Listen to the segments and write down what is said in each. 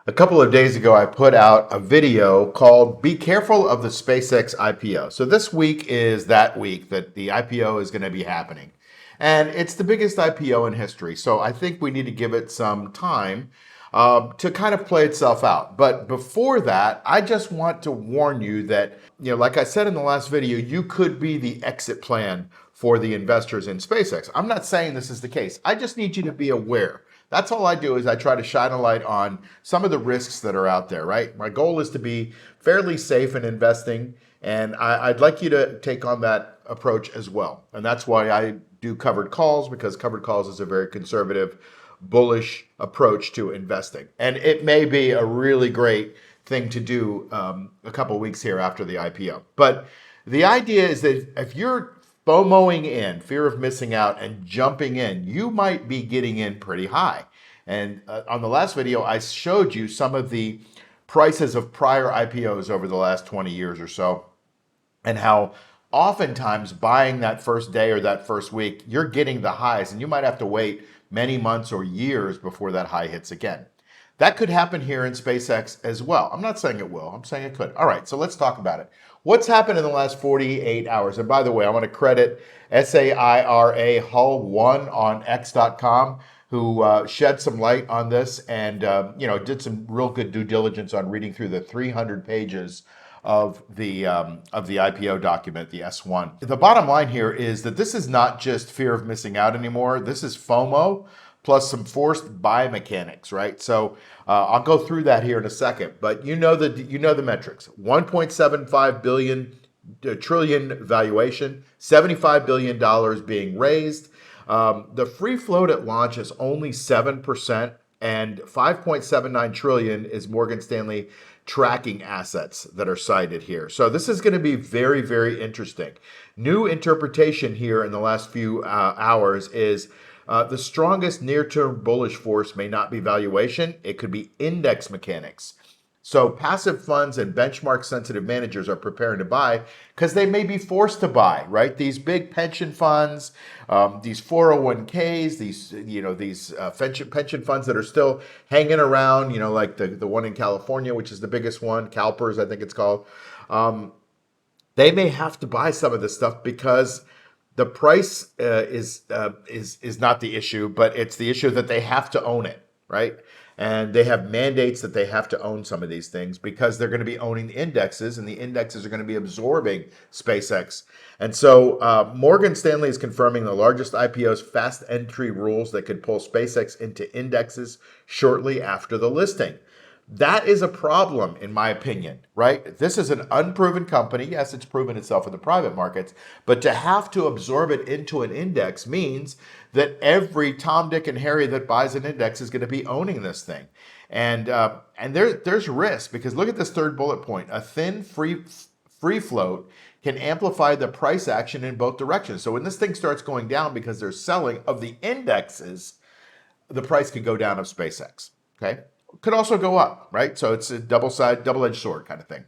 A couple of days ago, I put out a video called Be Careful of the SpaceX IPO. So this week is that week that the IPO is going to be happening. And it's the biggest IPO in history. So I think we need to give it some time to kind of play itself out. But before that, I just want to warn you that, like I said in the last video, you could be the exit plan for the investors in SpaceX. I'm not saying this is the case. I just need you to be aware. That's all I do is I try to shine a light on some of the risks that are out there, right? My goal is to be fairly safe in investing, and I'd like you to take on that approach as well. And that's why I do covered calls, because covered calls is a very conservative, bullish approach to investing. And it may be a really great thing to do a couple weeks here after the IPO. But the idea is that if you're FOMOing in, fear of missing out, and jumping in, you might be getting in pretty high. And on the last video, I showed you some of the prices of prior IPOs over the last 20 years or so, and how oftentimes buying that first day or that first week, you're getting the highs, and you might have to wait many months or years before that high hits again. That could happen here in SpaceX as well. I'm not saying it will, I'm saying it could. All right, so let's talk about it. What's happened in the last 48 hours? And by the way, I want to credit SAIRA Hull 1 on X.com, who shed some light on this and did some real good due diligence on reading through the 300 pages of the IPO document, the S1. The bottom line here is that this is not just fear of missing out anymore. This is FOMO plus some forced buy mechanics, right? So I'll go through that here in a second, but you know the metrics: 1.75 trillion valuation, $75 billion being raised. The free float at launch is only 7%, and 5.79 trillion is Morgan Stanley tracking assets that are cited here. So this is going to be very, very interesting. New interpretation here in the last few hours is the strongest near-term bullish force may not be valuation. It could be index mechanics. So passive funds and benchmark-sensitive managers are preparing to buy because they may be forced to buy, right? These big pension funds, these 401ks, these pension funds that are still hanging around, like the one in California, which is the biggest one, CalPERS, I think it's called. They may have to buy some of this stuff because the price is not the issue, but it's the issue that they have to own it, right? And they have mandates that they have to own some of these things because they're going to be owning the indexes, and the indexes are going to be absorbing SpaceX. And so Morgan Stanley is confirming the largest IPO's fast entry rules that could pull SpaceX into indexes shortly after the listing. That is a problem, in my opinion, right? This is an unproven company. Yes, it's proven itself in the private markets, but to have to absorb it into an index means that every Tom, Dick, and Harry that buys an index is going to be owning this thing. And there's risk, because look at this third bullet point. A thin free float can amplify the price action in both directions. So when this thing starts going down because there's selling of the indexes, the price could go down of SpaceX, okay? Could also go up, right? So it's a double-edged sword kind of thing.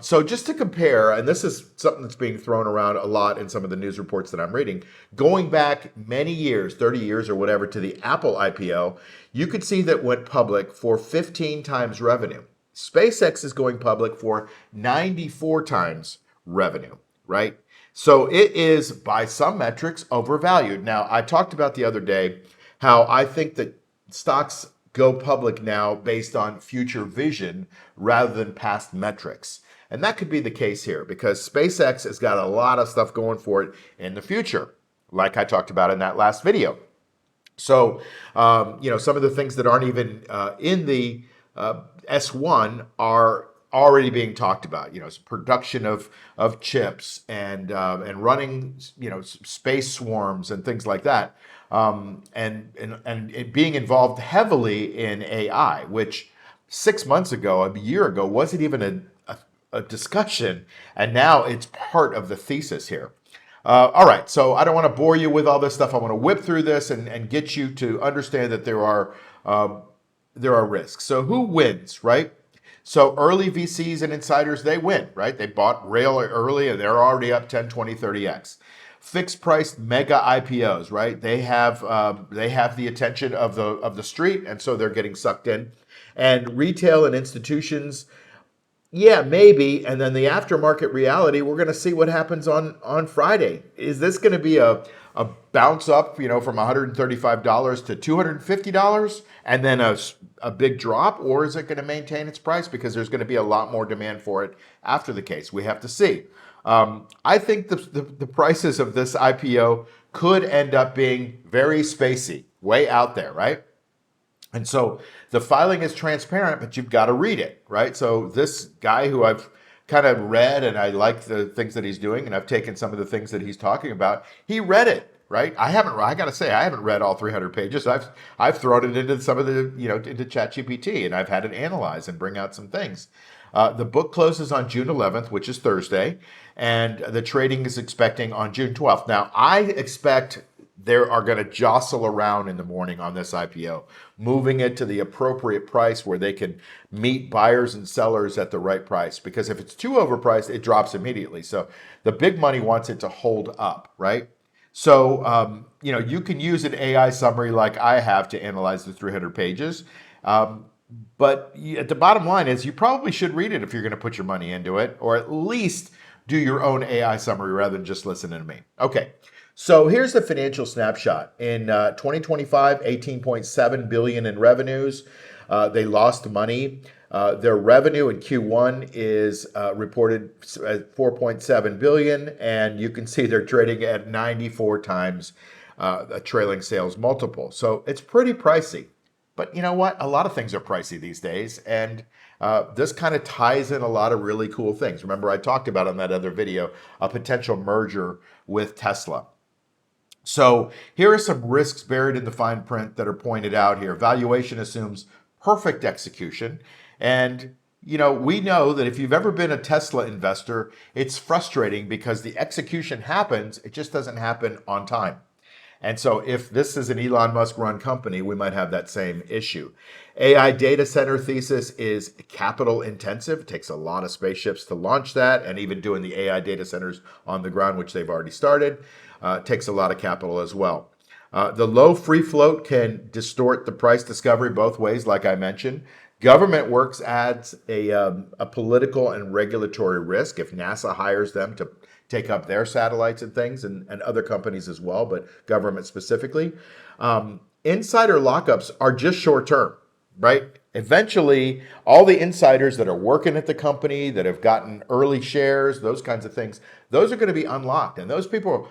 So just to compare, and this is something that's being thrown around a lot in some of the news reports that I'm reading, going back many years, 30 years or whatever, to the Apple IPO, you could see that went public for 15 times revenue. SpaceX is going public for 94 times revenue, right? So it is, by some metrics, overvalued. Now, I talked about the other day how I think that stocks go public now based on future vision rather than past metrics. And that could be the case here because SpaceX has got a lot of stuff going for it in the future, like I talked about in that last video. So, some of the things that aren't even in the S1 are already being talked about. Production of chips and running space swarms and things like that, and it being involved heavily in AI, which 6 months ago, a year ago, wasn't even a discussion, and now it's part of the thesis here. All right, so I don't want to bore you with all this stuff. I want to whip through this and get you to understand that there are risks. So who wins, right? So early VCs and insiders, they win, right? They bought rail early and they're already up 10, 20, 30x. fixed price mega IPOs, right? They have the attention of the street, and so they're getting sucked in. And retail and institutions, yeah, maybe. And then the aftermarket reality, we're going to see what happens on Friday. Is this going to be a bounce up, from $135 to $250 and then a big drop? Or is it going to maintain its price because there's going to be a lot more demand for it after the case? We have to see. I think the prices of this IPO could end up being very spacey, way out there, right? And so the filing is transparent, but you've got to read it, right? So this guy who I've kind of read and I like the things that he's doing and I've taken some of the things that he's talking about, he read it, right? I got to say, I haven't read all 300 pages. I've thrown it into some of the, into ChatGPT and I've had it analyze and bring out some things. The book closes on June 11th, which is Thursday, and the trading is expecting on June 12th. Now, I expect they are going to jostle around in the morning on this IPO, moving it to the appropriate price where they can meet buyers and sellers at the right price. Because if it's too overpriced, it drops immediately. So the big money wants it to hold up, right? So, you can use an AI summary like I have to analyze the 300 pages. But at the bottom line is you probably should read it if you're going to put your money into it, or at least do your own AI summary rather than just listening to me. Okay. So here's the financial snapshot. In 2025, 18.7 billion in revenues. They lost money. Their revenue in Q1 is reported at 4.7 billion, and you can see they're trading at 94 times a trailing sales multiple. So it's pretty pricey. But you know what? A lot of things are pricey these days, and this kind of ties in a lot of really cool things. Remember, I talked about on that other video a potential merger with Tesla. So here are some risks buried in the fine print that are pointed out here. Valuation assumes perfect execution. And, we know that if you've ever been a Tesla investor, it's frustrating because the execution happens, it just doesn't happen on time. And so if this is an Elon Musk run company, we might have that same issue. AI data center thesis is capital intensive. It takes a lot of spaceships to launch that, and even doing the AI data centers on the ground, which they've already started, takes a lot of capital as well. The low free float can distort the price discovery both ways, like I mentioned. Government works adds a political and regulatory risk if NASA hires them to take up their satellites and things, and other companies as well, but government specifically. Insider lockups are just short term, right? Eventually, all the insiders that are working at the company, that have gotten early shares, those kinds of things, those are going to be unlocked. And those people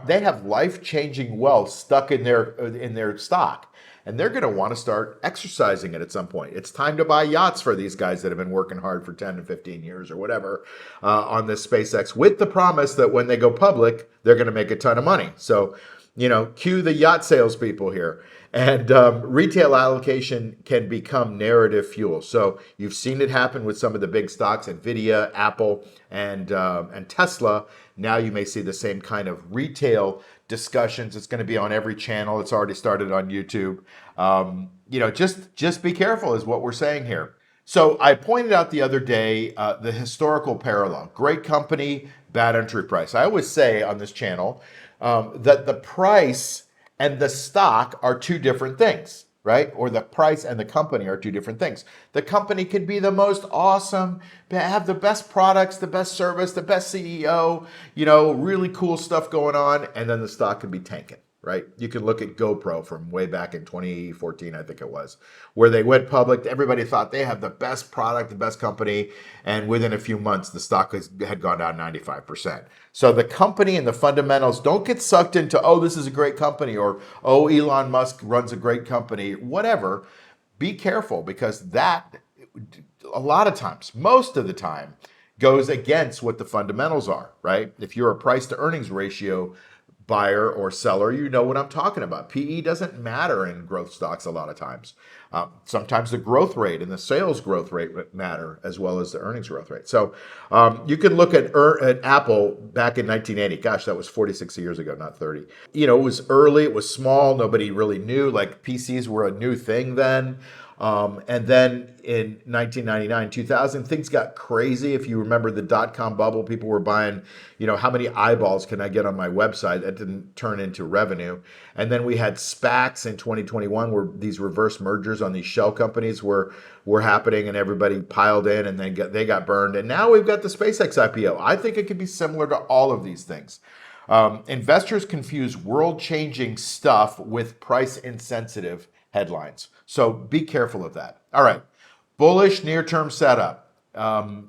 they have life-changing wealth stuck in their stock. And they're going to want to start exercising it at some point. It's time to buy yachts for these guys that have been working hard for 10 to 15 years or whatever on this SpaceX, with the promise that when they go public, they're going to make a ton of money. So, cue the yacht salespeople here. And retail allocation can become narrative fuel. So you've seen it happen with some of the big stocks, NVIDIA, Apple, and Tesla. Now you may see the same kind of retail discussions. It's going to be on every channel. It's already started on YouTube. Just be careful is what we're saying here. So I pointed out the other day the historical parallel. Great company, bad entry price. I always say on this channel that the price and the stock are two different things, right? Or the price and the company are two different things. The company could be the most awesome, have the best products, the best service, the best CEO, really cool stuff going on, and then the stock could be tanking, right? You can look at GoPro from way back in 2014, I think it was, where they went public. Everybody thought they have the best product, the best company, and within a few months, the stock had gone down 95%. So the company and the fundamentals, don't get sucked into, oh, this is a great company, or, oh, Elon Musk runs a great company, whatever. Be careful, because that, a lot of times, most of the time, goes against what the fundamentals are, right? If you're a price to earnings ratio buyer or seller, you know what I'm talking about. PE doesn't matter in growth stocks a lot of times. Sometimes the growth rate and the sales growth rate matter as well as the earnings growth rate. So you can look at Apple back in 1980. Gosh, that was 46 years ago, not 30. It was early, it was small, nobody really knew. Like PCs were a new thing then. And then in 1999, 2000, things got crazy. If you remember the dot-com bubble, people were buying, how many eyeballs can I get on my website? That didn't turn into revenue. And then we had SPACs in 2021, where these reverse mergers on these shell companies were happening, and everybody piled in, and then they got burned. And now we've got the SpaceX IPO. I think it could be similar to all of these things. Investors confuse world-changing stuff with price-insensitive headlines. So be careful of that. All right. Bullish near-term setup.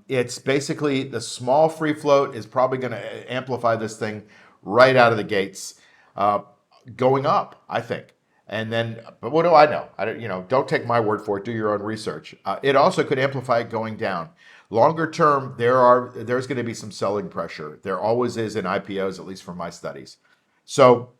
It's basically the small free float is probably going to amplify this thing right out of the gates, going up, I think. And then, but what do I know? Don't take my word for it. Do your own research. It also could amplify it going down. Longer term, there's going to be some selling pressure. There always is in IPOs, at least from my studies. So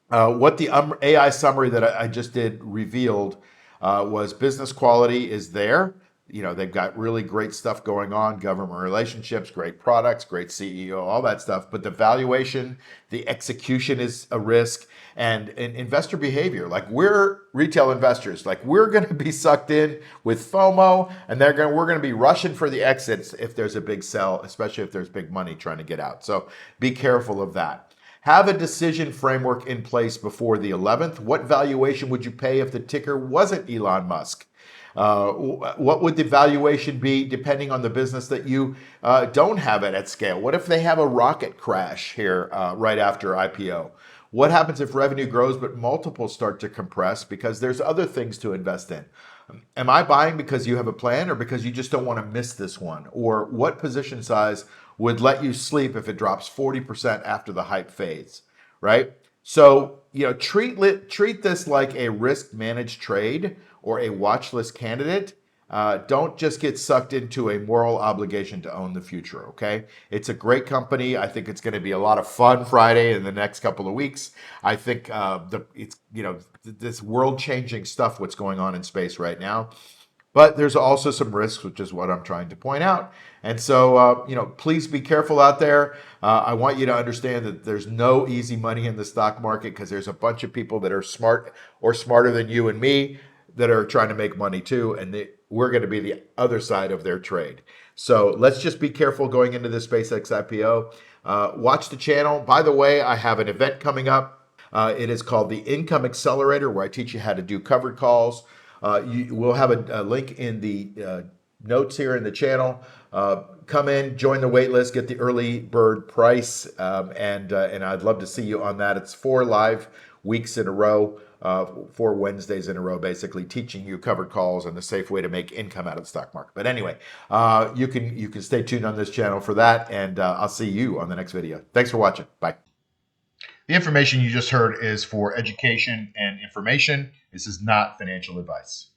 what the AI summary that I just did revealed was business quality is there. They've got really great stuff going on, government relationships, great products, great CEO, all that stuff. But the valuation, the execution is a risk, and investor behavior. Like, we're retail investors, like, we're going to be sucked in with FOMO, and we're going to be rushing for the exits if there's a big sell, especially if there's big money trying to get out. So be careful of that. Have a decision framework in place before the 11th. What valuation would you pay if the ticker wasn't Elon Musk? What would the valuation be depending on the business that you don't have it at scale? What if they have a rocket crash here right after IPO? What happens if revenue grows but multiples start to compress because there's other things to invest in? Am I buying because you have a plan or because you just don't want to miss this one? Or what position size would let you sleep if it drops 40% after the hype fades, right? So, treat this like a risk managed trade or a watch list candidate. Don't just get sucked into a moral obligation to own the future, okay? It's a great company. I think it's going to be a lot of fun Friday and the next couple of weeks. I think this world-changing stuff, what's going on in space right now. But there's also some risks, which is what I'm trying to point out. And so, please be careful out there. I want you to understand that there's no easy money in the stock market because there's a bunch of people that are smart or smarter than you and me that are trying to make money too. And we're going to be the other side of their trade. So let's just be careful going into the SpaceX IPO. Watch the channel. By the way, I have an event coming up. It is called the Income Accelerator, where I teach you how to do covered calls. We'll have a link in the notes here in the channel. Come in, join the wait list, get the early bird price, and I'd love to see you on that. It's 4 live weeks in a row, 4 Wednesdays in a row, basically teaching you covered calls and the safe way to make income out of the stock market. But anyway, you can stay tuned on this channel for that, and I'll see you on the next video. Thanks for watching. Bye. The information you just heard is for education and information. This is not financial advice.